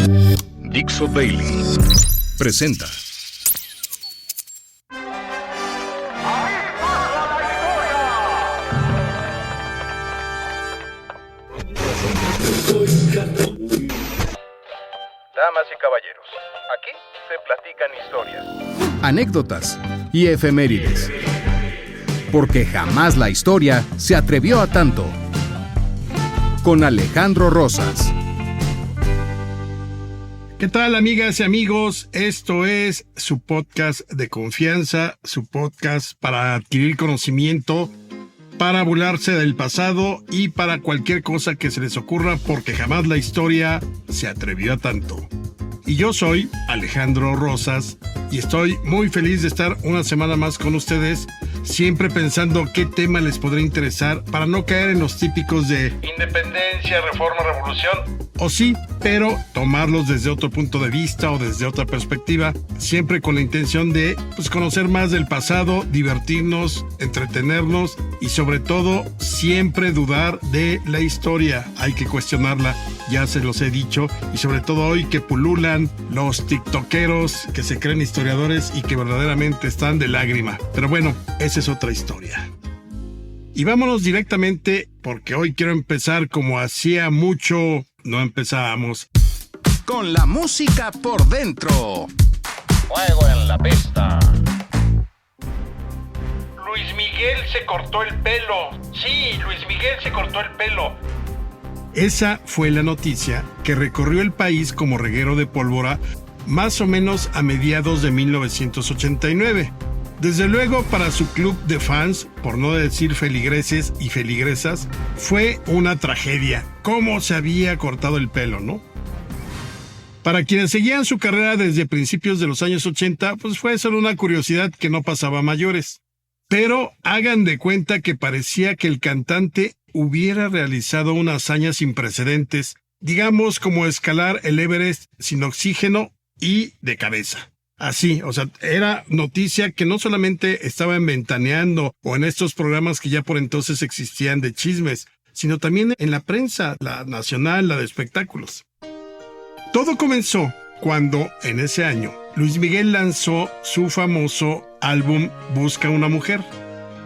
Dixo Daily presenta. Damas y caballeros, aquí se platican historias, Anécdotas y efemérides. Porque jamás la historia se atrevió a tanto. Con Alejandro Rosas. ¿Qué tal, amigas y amigos? Esto es su podcast de confianza, su podcast para adquirir conocimiento, para burlarse del pasado y para cualquier cosa que se les ocurra, porque jamás la historia se atrevió a tanto. Y yo soy Alejandro Rosas y estoy muy feliz de estar una semana más con ustedes, siempre pensando qué tema les podría interesar para no caer en los típicos de independencia, reforma, revolución. O sí, pero tomarlos desde otro punto de vista o desde otra perspectiva, siempre con la intención de conocer más del pasado, divertirnos, entretenernos y sobre todo siempre dudar de la historia. Hay que cuestionarla, ya se los he dicho, y sobre todo hoy que pululan los tiktokeros que se creen historiadores y que verdaderamente están de lágrima. Pero bueno, esa es otra historia. Y vámonos directamente, porque hoy quiero empezar como hacía mucho no empezábamos. Con la música por dentro. fuego en la pista. Luis Miguel se cortó el pelo. Sí, Luis Miguel se cortó el pelo. Esa fue la noticia que recorrió el país como reguero de pólvora más o menos a mediados de 1989. Desde luego, para su club de fans, por no decir feligreses y feligresas, fue una tragedia. Cómo se había cortado el pelo, ¿no? Para quienes seguían su carrera desde principios de los años 80, fue solo una curiosidad que no pasaba a mayores. Pero hagan de cuenta que parecía que el cantante hubiera realizado una hazaña sin precedentes, digamos como escalar el Everest sin oxígeno y de cabeza. Así, era noticia que no solamente estaba en Ventaneando o en estos programas que ya por entonces existían de chismes, sino también en la prensa, la nacional, la de espectáculos. Todo comenzó cuando, en ese año, Luis Miguel lanzó su famoso álbum Busca una mujer.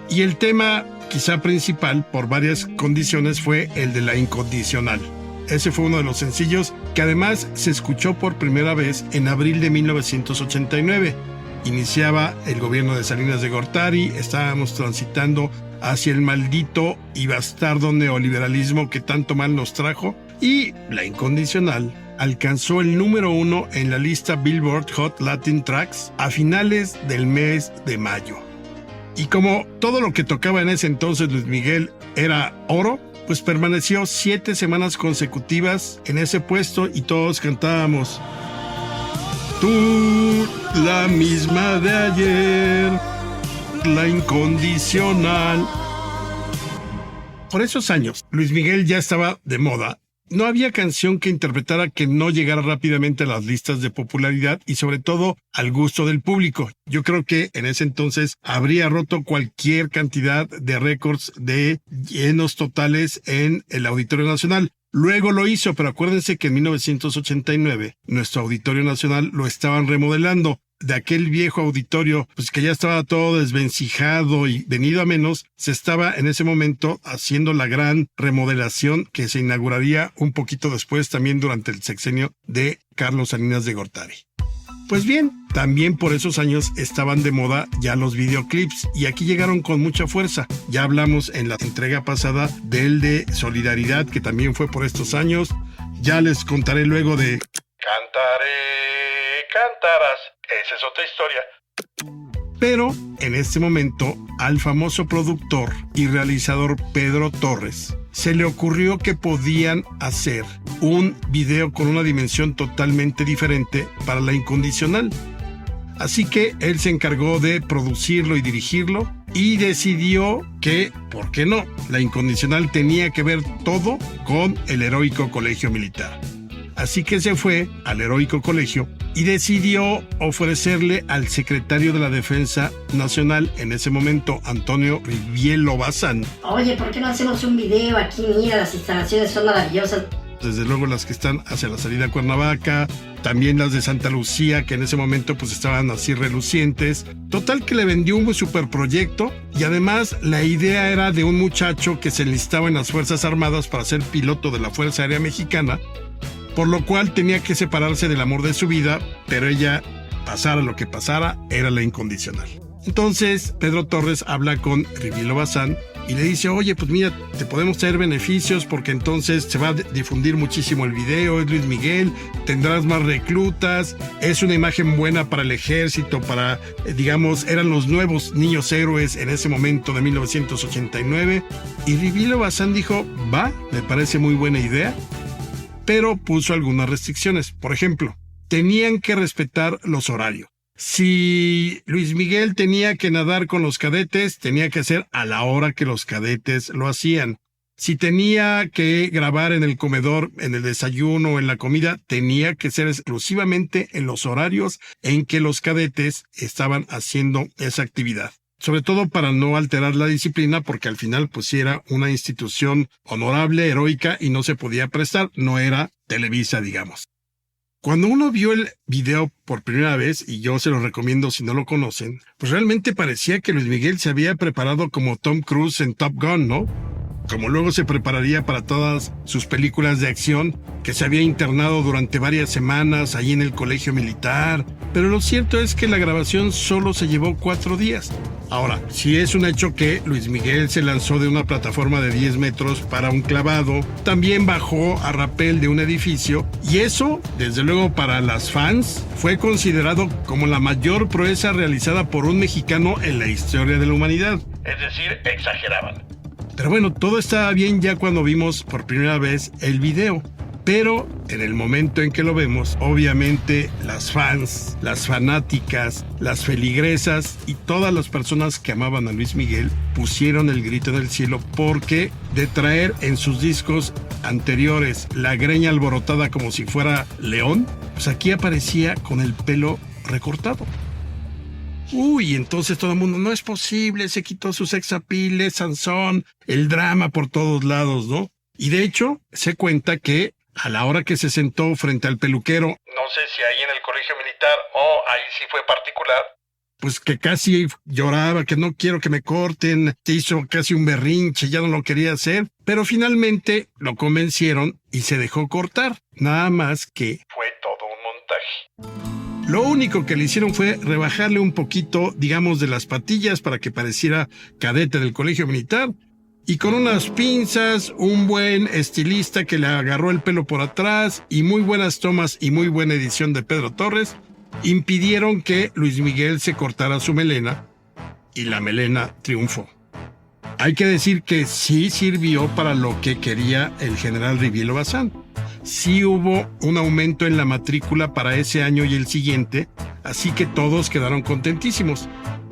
Y el tema, quizá principal, por varias condiciones, fue el de la incondicional. Ese fue uno de los sencillos que además se escuchó por primera vez en abril de 1989. Iniciaba el gobierno de Salinas de Gortari, estábamos transitando hacia el maldito y bastardo neoliberalismo que tanto mal nos trajo, y la incondicional alcanzó el número 1 en la lista Billboard Hot Latin Tracks a finales del mes de mayo. Y como todo lo que tocaba en ese entonces Luis Miguel era oro, permaneció 7 semanas consecutivas en ese puesto y todos cantábamos: tú, la misma de ayer, la incondicional. Por esos años, Luis Miguel ya estaba de moda. No había canción que interpretara que no llegara rápidamente a las listas de popularidad y sobre todo al gusto del público. Yo creo que en ese entonces habría roto cualquier cantidad de récords de llenos totales en el Auditorio Nacional. Luego lo hizo, pero acuérdense que en 1989 nuestro Auditorio Nacional lo estaban remodelando. De aquel viejo auditorio, que ya estaba todo desvencijado y venido a menos, se estaba en ese momento haciendo la gran remodelación que se inauguraría un poquito después, también durante el sexenio de Carlos Salinas de Gortari. Pues bien, también por esos años estaban de moda ya los videoclips y aquí llegaron con mucha fuerza. Ya hablamos en la entrega pasada del de Solidaridad, que también fue por estos años. Ya les contaré luego de Cantaré, cantarás. Esa es otra historia. Pero en este momento al famoso productor y realizador Pedro Torres se le ocurrió que podían hacer un video con una dimensión totalmente diferente para la incondicional. Así que él se encargó de producirlo y dirigirlo y decidió que, ¿por qué no? La incondicional tenía que ver todo con el Heroico Colegio Militar. Así que se fue al Heroico Colegio y decidió ofrecerle al secretario de la Defensa Nacional, en ese momento, Antonio Rivielo Bazán. Oye, ¿por qué no hacemos un video aquí? Mira, las instalaciones son maravillosas. desde luego las que están hacia la salida a Cuernavaca, también las de Santa Lucía, que en ese momento pues estaban así relucientes. Total que le vendió un superproyecto y además la idea era de un muchacho que se enlistaba en las Fuerzas Armadas para ser piloto de la Fuerza Aérea Mexicana, por lo cual tenía que separarse del amor de su vida, pero ella, pasara lo que pasara, era la incondicional. Entonces Pedro Torres habla con Rivielo Bazán y le dice, oye, pues mira, te podemos traer beneficios porque entonces se va a difundir muchísimo el video, es Luis Miguel, tendrás más reclutas, es una imagen buena para el ejército, para, digamos, eran los nuevos niños héroes en ese momento de 1989. Y Rivielo Bazán dijo, va, me parece muy buena idea, pero puso algunas restricciones. Por ejemplo, tenían que respetar los horarios. Si Luis Miguel tenía que nadar con los cadetes, tenía que ser a la hora que los cadetes lo hacían. Si tenía que grabar en el comedor, en el desayuno o en la comida, tenía que ser exclusivamente en los horarios en que los cadetes estaban haciendo esa actividad. Sobre todo para no alterar la disciplina, porque al final pues sí era una institución honorable, heroica y no se podía prestar, no era Televisa, digamos. Cuando uno vio el video por primera vez, y yo se lo recomiendo si no lo conocen, pues realmente parecía que Luis Miguel se había preparado como Tom Cruise en Top Gun, ¿no? Como luego se prepararía para todas sus películas de acción, que se había internado durante varias semanas allí en el colegio militar. Pero lo cierto es que la grabación solo se llevó 4 días. Ahora, sí es un hecho que Luis Miguel se lanzó de una plataforma de 10 metros para un clavado, también bajó a rapel de un edificio, y eso, desde luego para las fans, fue considerado como la mayor proeza realizada por un mexicano en la historia de la humanidad. Es decir, exageraban. Pero bueno, todo estaba bien ya cuando vimos por primera vez el video. Pero en el momento en que lo vemos, obviamente las fans, las fanáticas, las feligresas y todas las personas que amaban a Luis Miguel pusieron el grito en el cielo, porque de traer en sus discos anteriores la greña alborotada como si fuera león, pues aquí aparecía con el pelo recortado. Uy, entonces todo el mundo, no es posible, se quitó su sex appeal, Sansón, el drama por todos lados, ¿no? Y de hecho, se cuenta que a la hora que se sentó frente al peluquero, no sé si ahí en el colegio militar o ahí sí fue particular, pues que casi lloraba, que no quiero que me corten, se hizo casi un berrinche, ya no lo quería hacer, pero finalmente lo convencieron y se dejó cortar, nada más que fue todo un montaje. Lo único que le hicieron fue rebajarle un poquito, digamos, de las patillas para que pareciera cadete del colegio militar. Y con unas pinzas, un buen estilista que le agarró el pelo por atrás y muy buenas tomas y muy buena edición de Pedro Torres, impidieron que Luis Miguel se cortara su melena y la melena triunfó. Hay que decir que sí sirvió para lo que quería el general Rivielo Bazán. Sí hubo un aumento en la matrícula para ese año y el siguiente, así que todos quedaron contentísimos.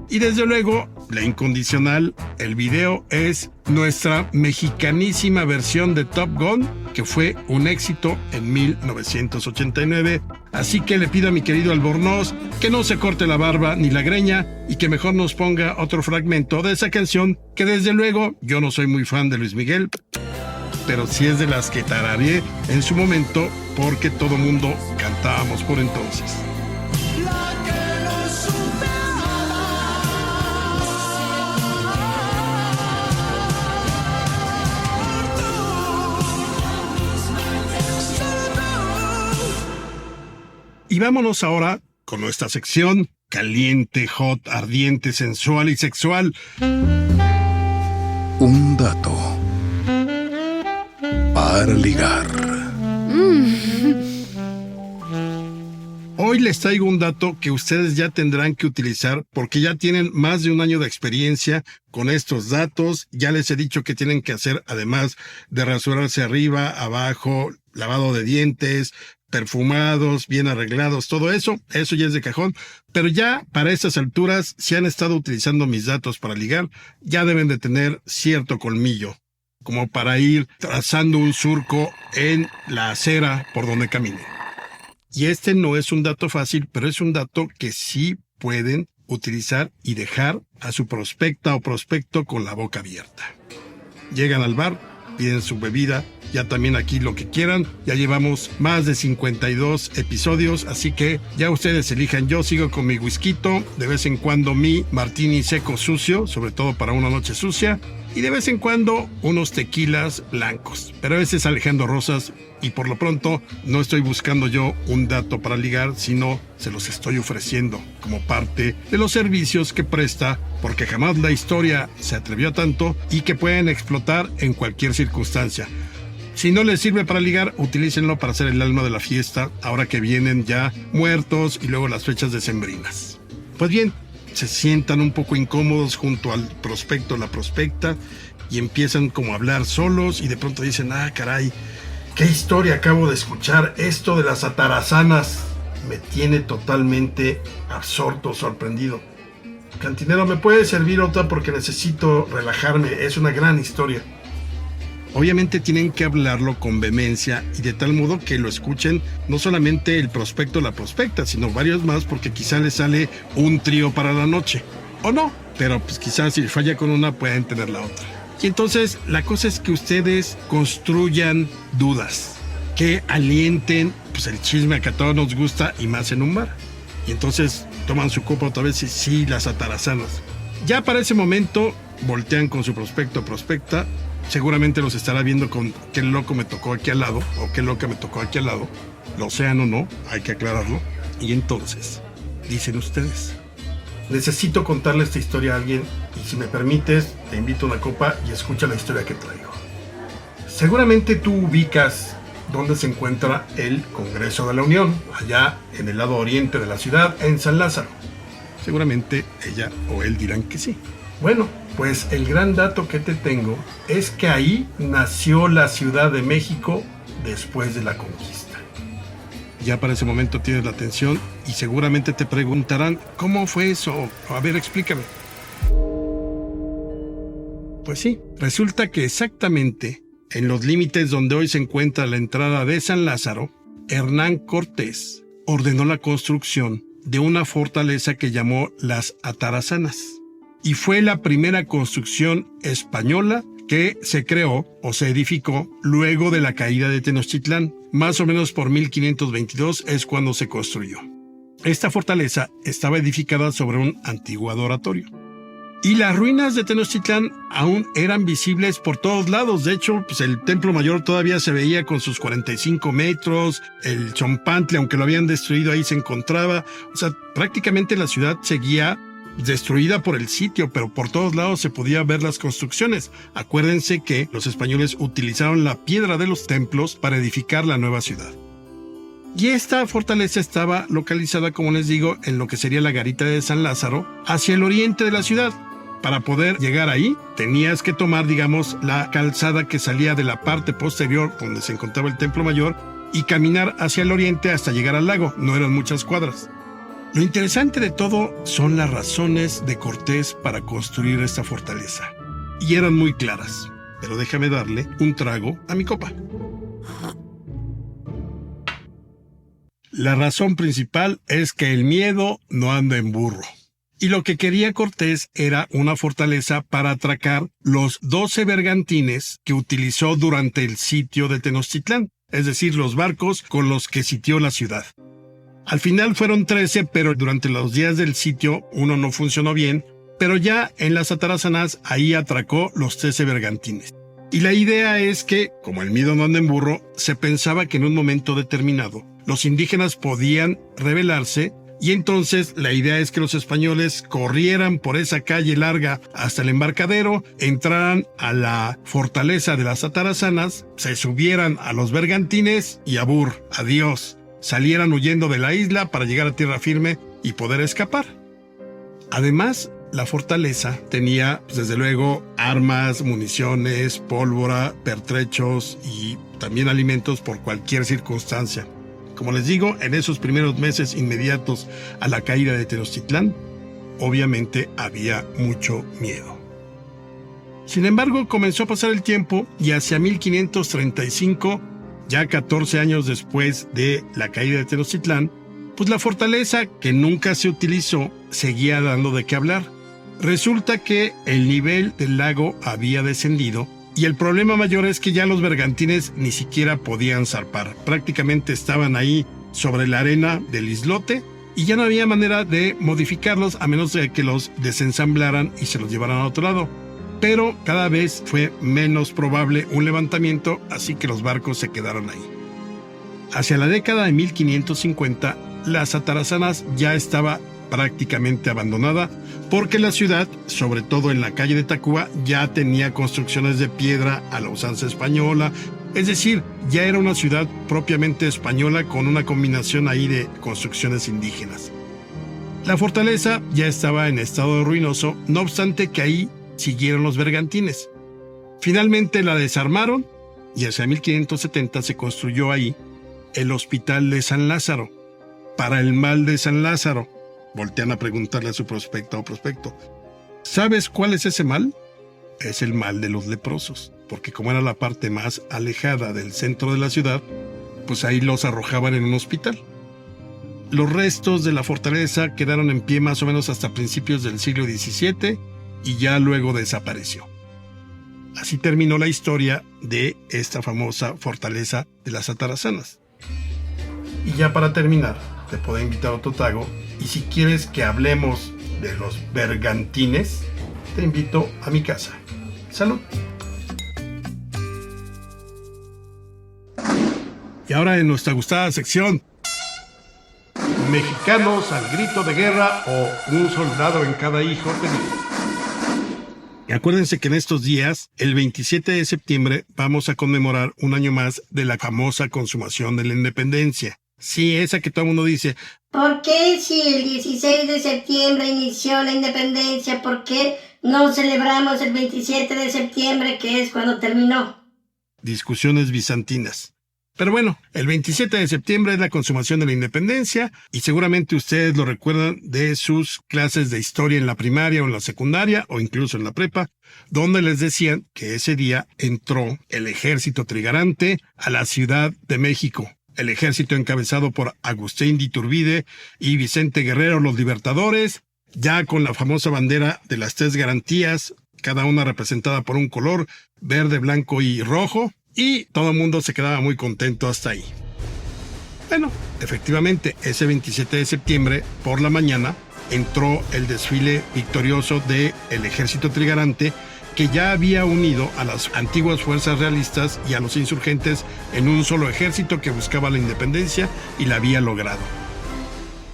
Y desde luego, la incondicional, el video es nuestra mexicanísima versión de Top Gun, que fue un éxito en 1989. Así que le pido a mi querido Albornoz que no se corte la barba ni la greña y que mejor nos ponga otro fragmento de esa canción, que desde luego yo no soy muy fan de Luis Miguel, pero sí es de las que tarareé en su momento porque todo mundo cantábamos por entonces. Y vámonos ahora con nuestra sección caliente, hot, ardiente, sensual y sexual. Un dato para ligar. Hoy les traigo un dato que ustedes ya tendrán que utilizar porque ya tienen más de un año de experiencia con estos datos. Ya les he dicho que tienen que hacer, además de rasurarse arriba, abajo, lavado de dientes, perfumados, bien arreglados, todo eso ya es de cajón. Pero ya para estas alturas, si han estado utilizando mis datos para ligar, ya deben de tener cierto colmillo, como para ir trazando un surco en la acera por donde caminen. Y este no es un dato fácil, pero es un dato que sí pueden utilizar y dejar a su prospecta o prospecto con la boca abierta. Llegan al bar, piden su bebida ya también aquí lo que quieran. Ya llevamos más de 52 episodios, así que ya ustedes elijan. Yo sigo con mi whisky, de vez en cuando mi martini seco sucio, sobre todo para una noche sucia, y de vez en cuando unos tequilas blancos. Pero a veces Alejandro Rosas, y por lo pronto no estoy buscando yo un dato para ligar, sino se los estoy ofreciendo como parte de los servicios que presta, porque jamás la historia se atrevió a tanto y que pueden explotar en cualquier circunstancia. Si no les sirve para ligar, utilícenlo para hacer el alma de la fiesta, ahora que vienen ya muertos y luego las fechas decembrinas. Pues bien, se sientan un poco incómodos junto al prospecto o la prospecta y empiezan como a hablar solos y de pronto dicen, caray, ¿qué historia acabo de escuchar? Esto de las atarazanas me tiene totalmente absorto, sorprendido. Cantinero, ¿me puede servir otra porque necesito relajarme? Es una gran historia. Obviamente tienen que hablarlo con vehemencia y de tal modo que lo escuchen no solamente el prospecto o la prospecta, sino varios más, porque quizá les sale un trío para la noche. O no, pero pues quizás si falla con una pueden tener la otra. Y entonces la cosa es que ustedes construyan dudas, que alienten pues el chisme que a todos nos gusta y más en un bar. Y entonces toman su copa otra vez y sí, las atarazanas. Ya para ese momento voltean con su prospecto o prospecta. Seguramente los estará viendo con qué loco me tocó aquí al lado o qué loca me tocó aquí al lado. Lo sean o no, hay que aclararlo. Y entonces, dicen ustedes, necesito contarle esta historia a alguien y si me permites, te invito a una copa y escucha la historia que traigo. Seguramente tú ubicas dónde se encuentra el Congreso de la Unión, allá en el lado oriente de la ciudad, en San Lázaro. Seguramente ella o él dirán que sí. Bueno, pues el gran dato que te tengo es que ahí nació la Ciudad de México después de la conquista. Ya para ese momento tienes la atención y seguramente te preguntarán, ¿cómo fue eso? A ver, explícame. Pues sí, resulta que exactamente en los límites donde hoy se encuentra la entrada de San Lázaro, Hernán Cortés ordenó la construcción de una fortaleza que llamó las Atarazanas. Y fue la primera construcción española que se creó o se edificó luego de la caída de Tenochtitlán. Más o menos por 1522 es cuando se construyó. Esta fortaleza estaba edificada sobre un antiguo adoratorio. Y las ruinas de Tenochtitlán aún eran visibles por todos lados. De hecho, pues el Templo Mayor todavía se veía con sus 45 metros. El Chompantle, aunque lo habían destruido, ahí se encontraba. O sea, prácticamente la ciudad seguía destruida por el sitio, pero por todos lados se podía ver las construcciones. Acuérdense que los españoles utilizaron la piedra de los templos para edificar la nueva ciudad. Y esta fortaleza estaba localizada, como les digo, en lo que sería la garita de San Lázaro, hacia el oriente de la ciudad. Para poder llegar ahí, tenías que tomar, digamos, la calzada que salía de la parte posterior, donde se encontraba el Templo Mayor, y caminar hacia el oriente hasta llegar al lago. No eran muchas cuadras. Lo interesante de todo son las razones de Cortés para construir esta fortaleza. Y eran muy claras, pero déjame darle un trago a mi copa. La razón principal es que el miedo no anda en burro. Y lo que quería Cortés era una fortaleza para atracar los 12 bergantines que utilizó durante el sitio de Tenochtitlán, es decir, los barcos con los que sitió la ciudad. Al final fueron 13, pero durante los días del sitio uno no funcionó bien, pero ya en las Atarazanas ahí atracó los 13 bergantines. Y la idea es que, como el miedo no anda en burro, se pensaba que en un momento determinado los indígenas podían rebelarse y entonces la idea es que los españoles corrieran por esa calle larga hasta el embarcadero, entraran a la fortaleza de las Atarazanas, se subieran a los bergantines y abur, adiós. Salieran huyendo de la isla para llegar a tierra firme y poder escapar. Además, la fortaleza tenía, desde luego, armas, municiones, pólvora, pertrechos y también alimentos por cualquier circunstancia. Como les digo, en esos primeros meses inmediatos a la caída de Tenochtitlán, obviamente había mucho miedo. Sin embargo, comenzó a pasar el tiempo y hacia 1535, ya 14 años después de la caída de Tenochtitlán, pues la fortaleza, que nunca se utilizó, seguía dando de qué hablar. Resulta que el nivel del lago había descendido Y el problema mayor es que ya los bergantines ni siquiera podían zarpar. Prácticamente estaban ahí sobre la arena del islote y ya no había manera de modificarlos a menos de que los desensamblaran y se los llevaran a otro lado. Pero cada vez fue menos probable un levantamiento, así que los barcos se quedaron ahí. Hacia la década de 1550, las Atarazanas ya estaba prácticamente abandonada porque la ciudad, sobre todo en la calle de Tacuba, ya tenía construcciones de piedra a la usanza española. Es decir, ya era una ciudad propiamente española con una combinación ahí de construcciones indígenas. La fortaleza ya estaba en estado ruinoso, no obstante que ahí siguieron los bergantines. Finalmente la desarmaron y hacia 1570 se construyó ahí el Hospital de San Lázaro, para el mal de San Lázaro. Voltean a preguntarle a su prospecto. ¿Sabes cuál es ese mal? Es el mal de los leprosos, porque como era la parte más alejada del centro de la ciudad, pues ahí los arrojaban en un hospital. Los restos de la fortaleza quedaron en pie más o menos hasta principios del siglo XVII y ya luego desapareció. Así terminó la historia de esta famosa fortaleza de las Atarazanas. Y ya para terminar, te puedo invitar a otro trago. Y si quieres que hablemos de los bergantines, te invito a mi casa. ¡Salud! Y ahora en nuestra gustada sección, mexicanos al grito de guerra o un soldado en cada hijo tenido. Y acuérdense que en estos días, el 27 de septiembre, vamos a conmemorar un año más de la famosa consumación de la independencia. Sí, esa que todo el mundo dice, ¿por qué si el 16 de septiembre inició la independencia, por qué no celebramos el 27 de septiembre, que es cuando terminó? Discusiones bizantinas. Pero bueno, el 27 de septiembre es la consumación de la independencia y seguramente ustedes lo recuerdan de sus clases de historia en la primaria o en la secundaria o incluso en la prepa, donde les decían que ese día entró el ejército trigarante a la Ciudad de México. El ejército encabezado por Agustín de Iturbide y Vicente Guerrero, los libertadores, ya con la famosa bandera de las 3 garantías, cada una representada por un color, verde, blanco y rojo, y todo el mundo se quedaba muy contento hasta ahí. Bueno, efectivamente, ese 27 de septiembre, por la mañana, entró el desfile victorioso del ejército trigarante, que ya había unido a las antiguas fuerzas realistas y a los insurgentes en un solo ejército que buscaba la independencia y la había logrado.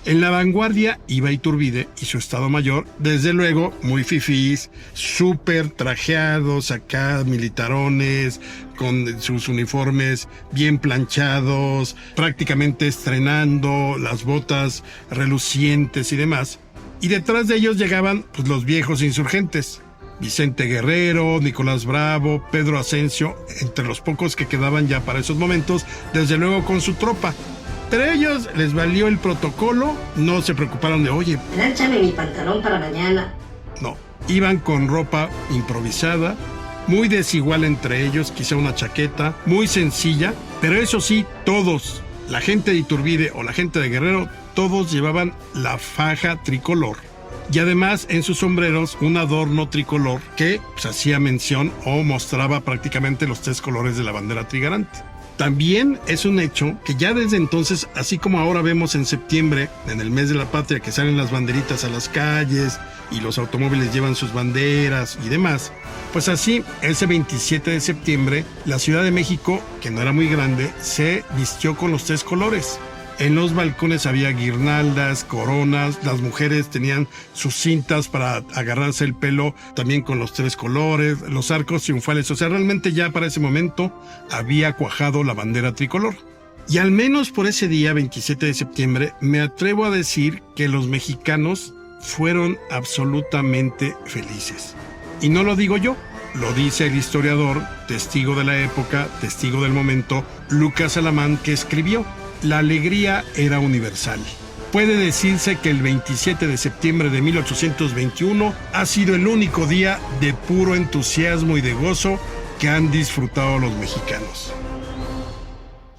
En la vanguardia iba Iturbide y su estado mayor, desde luego muy fifís, súper trajeados acá, militarones, con sus uniformes bien planchados, prácticamente estrenando las botas relucientes y demás. Y detrás de ellos llegaban pues, los viejos insurgentes. Vicente Guerrero, Nicolás Bravo, Pedro Asensio, entre los pocos que quedaban ya para esos momentos, desde luego con su tropa. Pero a ellos les valió el protocolo, no se preocuparon de, oye, Plánchame mi pantalón para mañana. No, iban con ropa improvisada, muy desigual entre ellos, quizá una chaqueta, muy sencilla, pero eso sí, todos, la gente de Iturbide o la gente de Guerrero, todos llevaban la faja tricolor. Y además en sus sombreros un adorno tricolor que pues, hacía mención o mostraba prácticamente los 3 colores de la bandera trigarante. También es un hecho que ya desde entonces, así como ahora vemos en septiembre, en el mes de la patria, que salen las banderitas a las calles y los automóviles llevan sus banderas y demás, pues así, ese 27 de septiembre, la Ciudad de México, que no era muy grande, se vistió con los 3 colores. En los balcones había guirnaldas, coronas, las mujeres tenían sus cintas para agarrarse el pelo también con los 3 colores, los arcos triunfales, o sea, realmente ya para ese momento había cuajado la bandera tricolor. Y al menos por ese día, 27 de septiembre, me atrevo a decir que los mexicanos fueron absolutamente felices. Y no lo digo yo, lo dice el historiador, testigo de la época, testigo del momento, Lucas Alamán, que escribió: la alegría era universal. Puede decirse que el 27 de septiembre de 1821 ha sido el único día de puro entusiasmo y de gozo que han disfrutado los mexicanos.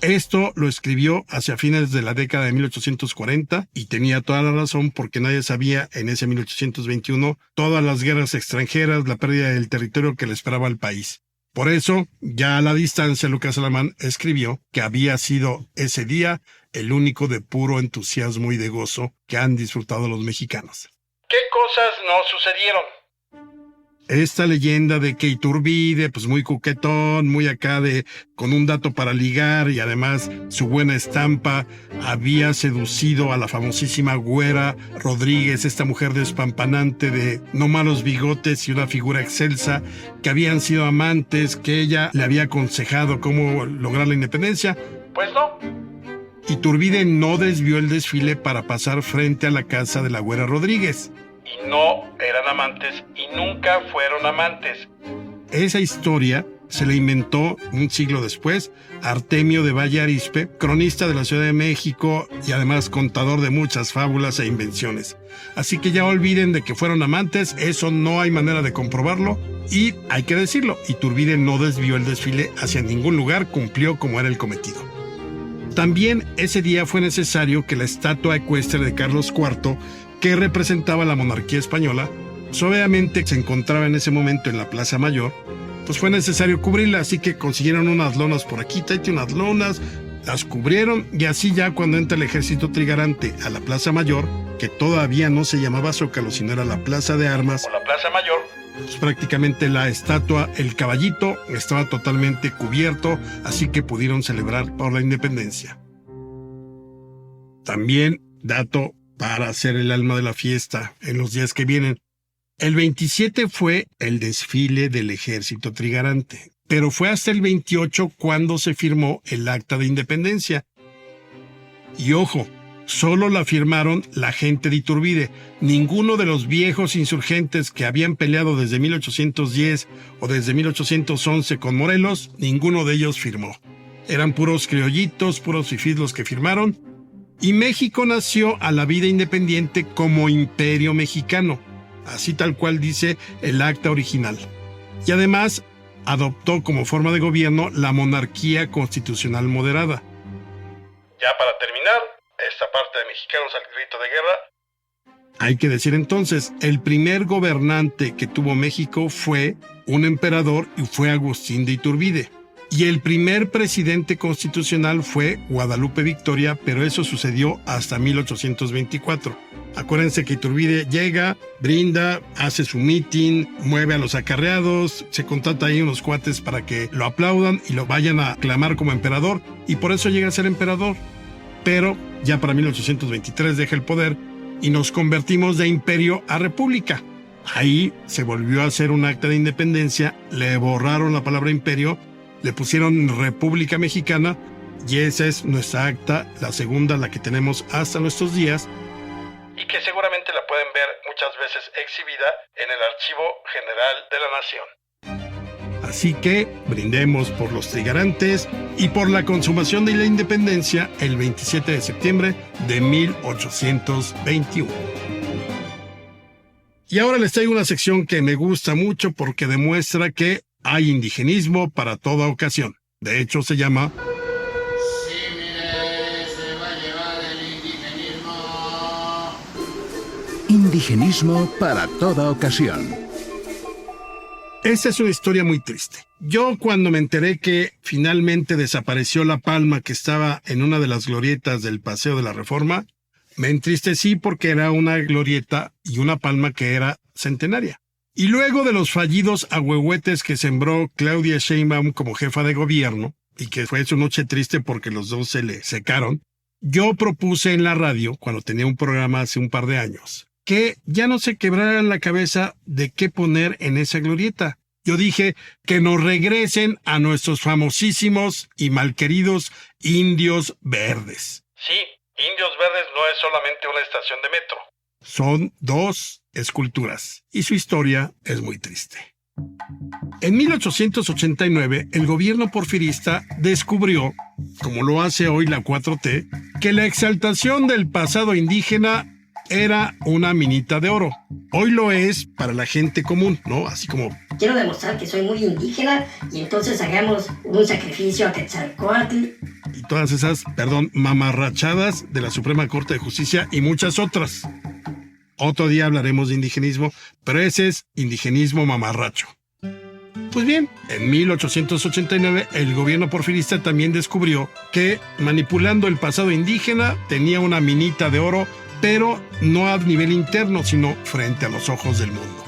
Esto lo escribió hacia fines de la década de 1840 y tenía toda la razón porque nadie sabía en ese 1821 todas las guerras extranjeras, la pérdida del territorio que le esperaba al país. Por eso, ya a la distancia, Lucas Alamán escribió que había sido ese día el único de puro entusiasmo y de gozo que han disfrutado los mexicanos. ¿Qué cosas no sucedieron? Esta leyenda de que Iturbide, pues muy coquetón, muy acá con un dato para ligar y además su buena estampa, había seducido a la famosísima Güera Rodríguez, esta mujer despampanante de no malos bigotes y una figura excelsa, que habían sido amantes, que ella le había aconsejado cómo lograr la independencia. Pues no. Iturbide no desvió el desfile para pasar frente a la casa de la Güera Rodríguez. Y no eran amantes y nunca fueron amantes. Esa historia se la inventó un siglo después Artemio de Valle Arizpe, cronista de la Ciudad de México y además contador de muchas fábulas e invenciones. Así que ya olviden de que fueron amantes, eso no hay manera de comprobarlo y hay que decirlo, Iturbide no desvió el desfile hacia ningún lugar, cumplió como era el cometido. También ese día fue necesario que la estatua ecuestre de Carlos IV, que representaba la monarquía española, obviamente se encontraba en ese momento en la Plaza Mayor, pues fue necesario cubrirla, así que consiguieron unas lonas por aquí, tráete unas lonas, las cubrieron y así ya cuando entra el ejército trigarante a la Plaza Mayor, que todavía no se llamaba Zócalo, sino era la Plaza de Armas, O la Plaza Mayor. pues prácticamente la estatua, el caballito, estaba totalmente cubierto, así que pudieron celebrar por la independencia. También, dato para hacer el alma de la fiesta en los días que vienen. El 27 fue el desfile del ejército trigarante, pero fue hasta el 28 cuando se firmó el Acta de Independencia. Y ojo, solo la firmaron la gente de Iturbide. Ninguno de los viejos insurgentes que habían peleado desde 1810 o desde 1811 con Morelos, ninguno de ellos firmó. Eran puros criollitos, puros fifís los que firmaron. Y México nació a la vida independiente como imperio mexicano, así tal cual dice el acta original. Y además adoptó como forma de gobierno la monarquía constitucional moderada. Ya para terminar, esta parte de Mexicanos al Grito de Guerra. Hay que decir entonces, el primer gobernante que tuvo México fue un emperador y fue Agustín de Iturbide. Y el primer presidente constitucional fue Guadalupe Victoria, pero eso sucedió hasta 1824. Acuérdense que Iturbide llega, brinda, hace su meeting, mueve a los acarreados, se contrata ahí unos cuates para que lo aplaudan y lo vayan a aclamar como emperador, y por eso llega a ser emperador. Pero ya para 1823 deja el poder y nos convertimos de imperio a república. Ahí se volvió a hacer un acta de independencia, le borraron la palabra imperio, le pusieron República Mexicana y esa es nuestra acta, la segunda, la que tenemos hasta nuestros días. Y que seguramente la pueden ver muchas veces exhibida en el Archivo General de la Nación. Así que brindemos por los trigarantes y por la consumación de la independencia el 27 de septiembre de 1821. Y ahora les traigo una sección que me gusta mucho porque demuestra que hay indigenismo para toda ocasión. De hecho, se llama Sí, mire, se va a llevar el indigenismo. Indigenismo para toda ocasión. Esta es una historia muy triste. Yo cuando me enteré que finalmente desapareció la palma que estaba en una de las glorietas del Paseo de la Reforma, me entristecí porque era una glorieta y una palma que era centenaria. Y luego de los fallidos ahuehuetes que sembró Claudia Sheinbaum como jefa de gobierno, y que fue su noche triste porque los dos se le secaron, yo propuse en la radio, cuando tenía un programa hace un par de años, que ya no se quebraran la cabeza de qué poner en esa glorieta. Yo dije que nos regresen a nuestros famosísimos y malqueridos indios verdes. Sí, Indios Verdes no es solamente una estación de metro. Son 2 esculturas y su historia es muy triste. En 1889, el gobierno porfirista descubrió, como lo hace hoy la 4T, que la exaltación del pasado indígena era una minita de oro. Hoy lo es para la gente común, ¿no? Así como... Quiero demostrar que soy muy indígena y entonces hagamos un sacrificio a Quetzalcóatl. Y todas esas, mamarrachadas de la Suprema Corte de Justicia y muchas otras. Otro día hablaremos de indigenismo, pero ese es indigenismo mamarracho. Pues bien, en 1889 el gobierno porfirista también descubrió que manipulando el pasado indígena tenía una minita de oro, pero no a nivel interno, sino frente a los ojos del mundo.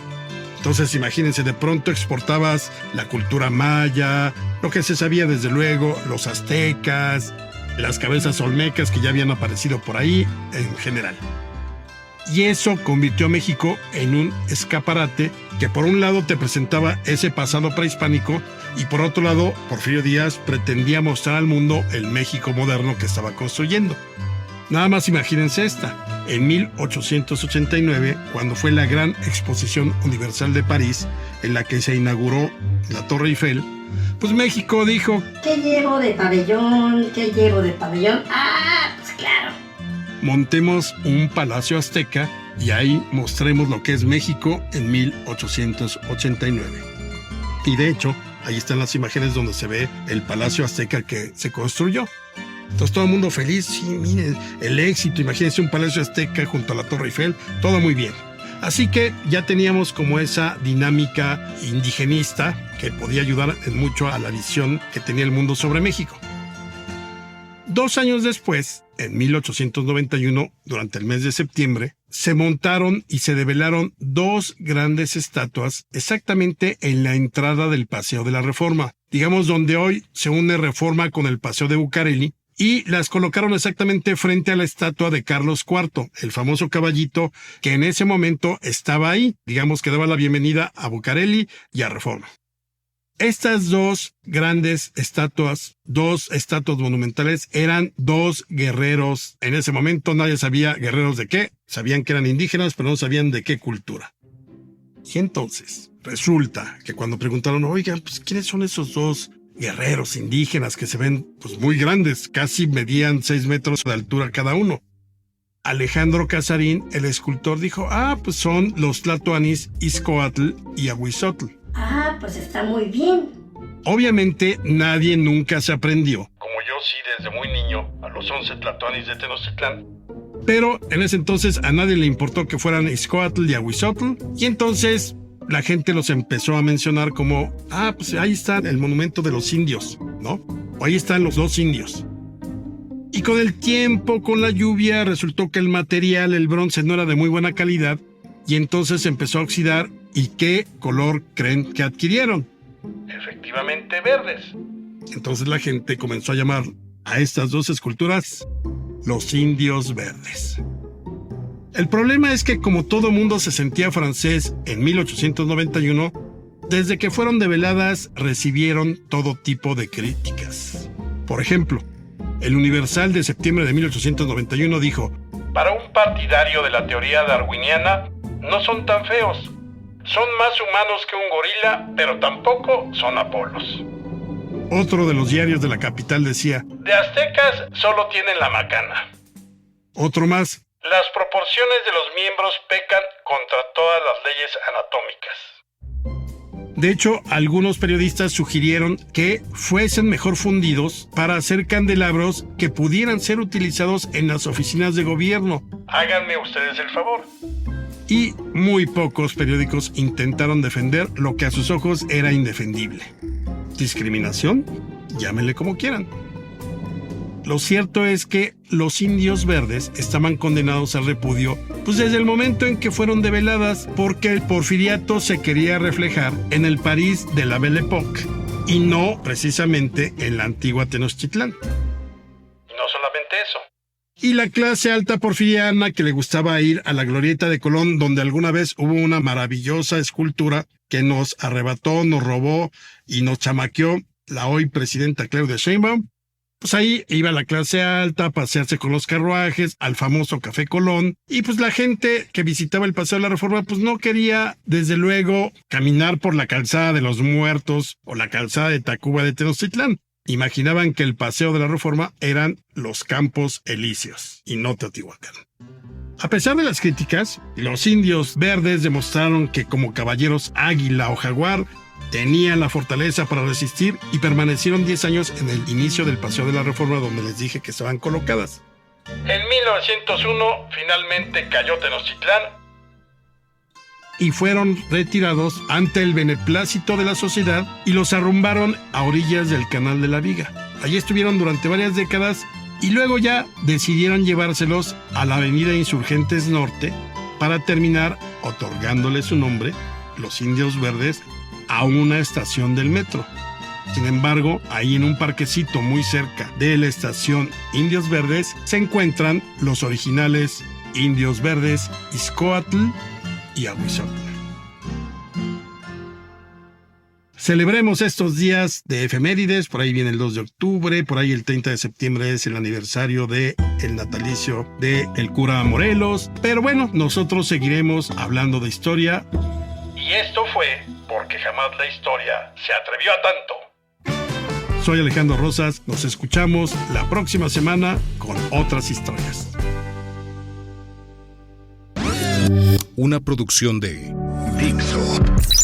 Entonces imagínense, de pronto exportabas la cultura maya, lo que se sabía desde luego, los aztecas, las cabezas olmecas que ya habían aparecido por ahí en general. Y eso convirtió a México en un escaparate que por un lado te presentaba ese pasado prehispánico y por otro lado Porfirio Díaz pretendía mostrar al mundo el México moderno que estaba construyendo. Nada más imagínense esta. En 1889, cuando fue la Gran Exposición Universal de París, en la que se inauguró la Torre Eiffel, pues México dijo: ¿qué llevo de pabellón? ¿Qué llevo de pabellón? Ah, pues claro. Montemos un palacio azteca y ahí mostremos lo que es México en 1889. Y de hecho, ahí están las imágenes donde se ve el palacio azteca que se construyó. Entonces todo el mundo feliz, sí, miren, el éxito, imagínense un palacio azteca junto a la Torre Eiffel, todo muy bien. Así que ya teníamos como esa dinámica indigenista que podía ayudar en mucho a la visión que tenía el mundo sobre México. 2 años después, en 1891, durante el mes de septiembre, se montaron y se develaron 2 grandes estatuas exactamente en la entrada del Paseo de la Reforma, digamos donde hoy se une Reforma con el Paseo de Bucareli, y las colocaron exactamente frente a la estatua de Carlos IV, el famoso caballito que en ese momento estaba ahí, digamos que daba la bienvenida a Bucareli y a Reforma. Estas 2 grandes estatuas, 2 estatuas monumentales, eran 2 guerreros. En ese momento nadie sabía guerreros de qué, sabían que eran indígenas, pero no sabían de qué cultura. Y entonces, resulta que cuando preguntaron, oigan, pues ¿quiénes son esos 2 guerreros indígenas que se ven pues muy grandes, casi medían 6 metros de altura cada uno? Alejandro Casarín, el escultor, dijo, pues son los tlatoanis Ixcoatl y Ahuizotl. Ah, pues está muy bien. Obviamente nadie nunca se aprendió, Como yo sí desde muy niño, a los 11 tlatoanis de Tenochtitlán. pero en ese entonces a nadie le importó que fueran Ixcoatl y Ahuizotl, y entonces la gente los empezó a mencionar como, pues ahí está el monumento de los indios, ¿no? O ahí están los 2 indios. Y con el tiempo, con la lluvia, resultó que el material, el bronce, no era de muy buena calidad, y entonces empezó a oxidar. ¿Y qué color creen que adquirieron? Efectivamente verdes. Entonces la gente comenzó a llamar a estas 2 esculturas los indios verdes. El problema es que como todo mundo se sentía francés en 1891, desde que fueron develadas recibieron todo tipo de críticas. Por ejemplo, el Universal de septiembre de 1891 dijo: Para un partidario de la teoría darwiniana, no son tan feos. Son más humanos que un gorila, pero tampoco son Apolos. Otro de los diarios de la capital decía: De aztecas solo tienen la macana. Otro más: Las proporciones de los miembros pecan contra todas las leyes anatómicas. De hecho, algunos periodistas sugirieron que fuesen mejor fundidos para hacer candelabros que pudieran ser utilizados en las oficinas de gobierno. Háganme ustedes el favor. Y muy pocos periódicos intentaron defender lo que a sus ojos era indefendible. ¿Discriminación? Llámenle como quieran. Lo cierto es que los indios verdes estaban condenados al repudio, pues desde el momento en que fueron develadas, porque el porfiriato se quería reflejar en el París de la Belle Époque y no precisamente en la antigua Tenochtitlán. Y no solamente eso. Y la clase alta porfiriana que le gustaba ir a la glorieta de Colón, donde alguna vez hubo una maravillosa escultura que nos arrebató, nos robó y nos chamaqueó la hoy presidenta Claudia Sheinbaum, pues ahí iba la clase alta a pasearse con los carruajes al famoso Café Colón, y pues la gente que visitaba el Paseo de la Reforma pues no quería desde luego caminar por la calzada de los Muertos o la calzada de Tacuba de Tenochtitlán. Imaginaban que el Paseo de la Reforma eran los Campos Elíseos y no Teotihuacán. A pesar de las críticas, los indios verdes demostraron que como caballeros águila o jaguar tenían la fortaleza para resistir y permanecieron 10 años en el inicio del Paseo de la Reforma, donde les dije que estaban colocadas. En 1901 finalmente cayó Tenochtitlán y fueron retirados ante el beneplácito de la sociedad y los arrumbaron a orillas del Canal de la Viga. Allí estuvieron durante varias décadas y luego ya decidieron llevárselos a la Avenida Insurgentes Norte para terminar otorgándole su nombre, Los Indios Verdes, a una estación del metro. Sin embargo, ahí en un parquecito muy cerca de la estación Indios Verdes se encuentran los originales Indios Verdes Izcoatl y Ahuizotl. Celebremos estos días de efemérides, por ahí viene el 2 de octubre, por ahí el 30 de septiembre es el aniversario del natalicio del cura Morelos, pero bueno, nosotros seguiremos hablando de historia. Y esto fue porque jamás la historia se atrevió a tanto. Soy Alejandro Rosas, nos escuchamos la próxima semana con otras historias. Una producción de Dixo.